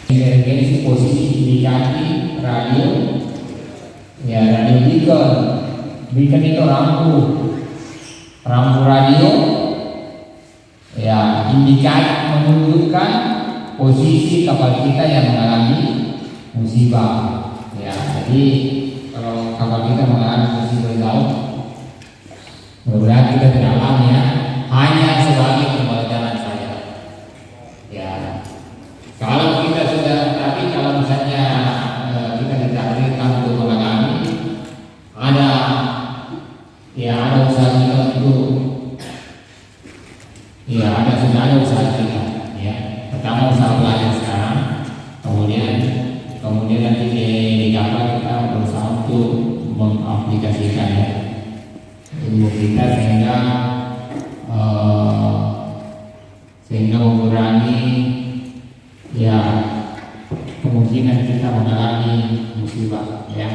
Emergensi posisi indikasi radio, ya radio beacon itu rambu radio, ya indikasi menunjukkan posisi kapal kita yang mengalami musibah. Ya, jadi kalau kapal kita mengalami musibah di laut, mudah-mudahan kita tidak alami ya, hanya sebagai pembelajaran saja. Ya, kalau kita sudah, tapi kalau misalnya kita ditakdirkan untuk mengalami, ada usaha kita untuk, sudah ada usaha kita. Ya, pertama usaha belajar sekarang, kemudian nanti di kapal kita berusaha untuk mengaplikasikan ya ilmu kita sehingga mengurangi ya kemungkinan kita mengalami musibah ya.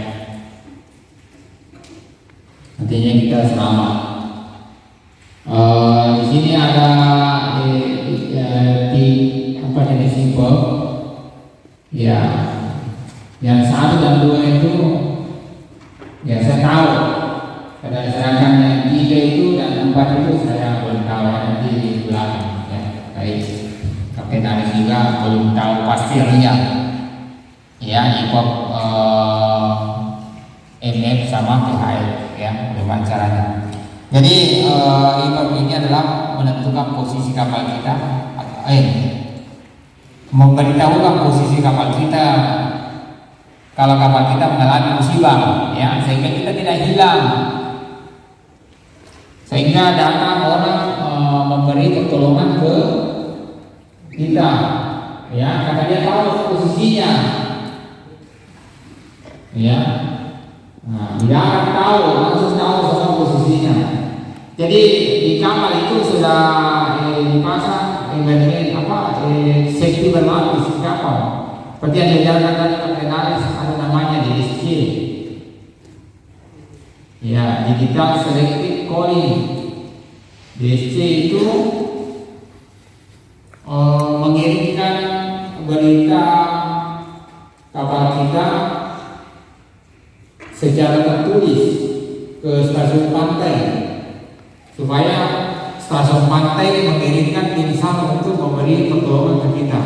Artinya kita selamat. Di sini ada jenis simpel ya, yang 1 dan 2 itu ya saya tahu, sedangkan yang 3 itu dan 4 itu saya belum tahu, nanti di belakang ya. Baik, Kapten Aris juga belum tahu pasti riak ya, IPOP MF sama PHL ya, bagaimana caranya. Jadi IPOP ini adalah menentukan posisi kapal kita, memberitahukan posisi kapal kita kalau kapal kita mengalami musibah ya, sehingga kita tidak hilang, sehingga datang orang memberi pertolongan ke kita ya, karena dia tahu posisinya ya. Nah, dia akan tahu, langsung tahu semua posisinya. Jadi di kapal itu sudah dipasang safety berlapis di kapal. Seperti yang diajarkan tadi Kapten Aris, ada namanya DSC. Ya, digital selective calling. DSC itu mengirimkan berita kapal kita secara tertulis ke stasiun pantai, supaya stasiun pantai mengirimkan tim SAR untuk memberi pertolongan ke kita.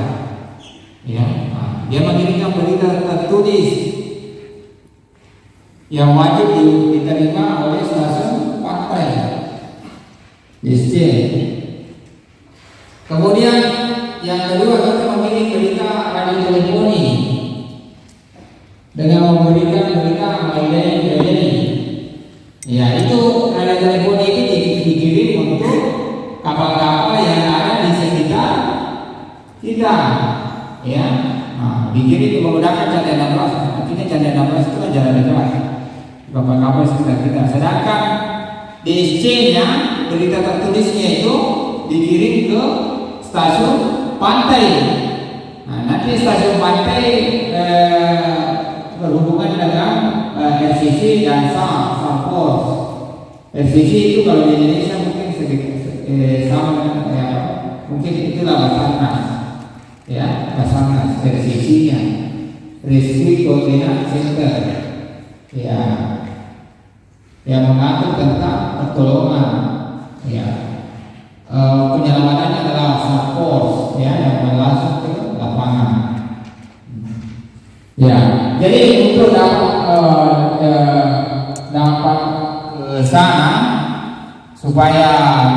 Ya, dia mengirimkan berita tertulis yang wajib diterima oleh stasiun pantai. DSC. Kemudian yang kedua, kita mengirim berita radio teleponi dengan memberikan berita Mayday. Ya, itu radio teleponi ini dikirim untuk kapal-kapal yang ada di sekitar kita. Ya, dikirim menggunakan Chandra 16. Artinya Chandra 16 itu jalan dekat kapal-kapal sekitar kita. Sedangkan DSC-nya, berita tertulisnya itu dikirim ke stasiun pantai. Nah, nanti stasiun pantai berhubungan dengan RCC dan SARPOS. RCC itu kalau di Indonesia mungkin sama dengan mungkin itulah Basarnas. Ya, Basarnas RCC-nya, Rescue Coordinate Center. Ya, yang mengatur tentang pertolongan. Ya, penyelamatannya adalah SARPOS ya, yang langsung ke lapangan. Ya, jadi untuk dapat ke sana supaya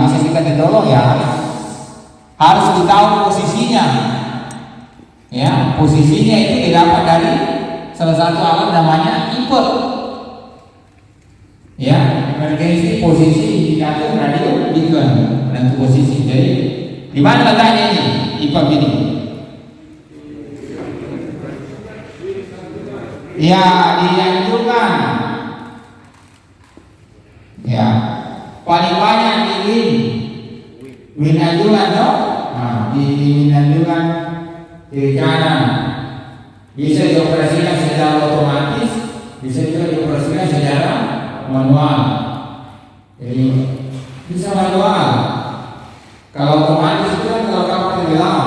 bisa kita ditolong ya harus ditahu posisinya. Ya, posisinya itu didapat dari salah satu alat namanya IPOP. Ya, emergency posisi indikator radio beacon, penentu posisi. Jadi di mana letaknya ini IPOP ini? Ya, dianjurkan ya paling banyak di win anjuran dong. Nah, di win anjuran kiri kanan bisa dioperasikan secara otomatis, bisa juga dioperasikan secara manual. Jadi bisa manual. Kalau otomatis itu bilang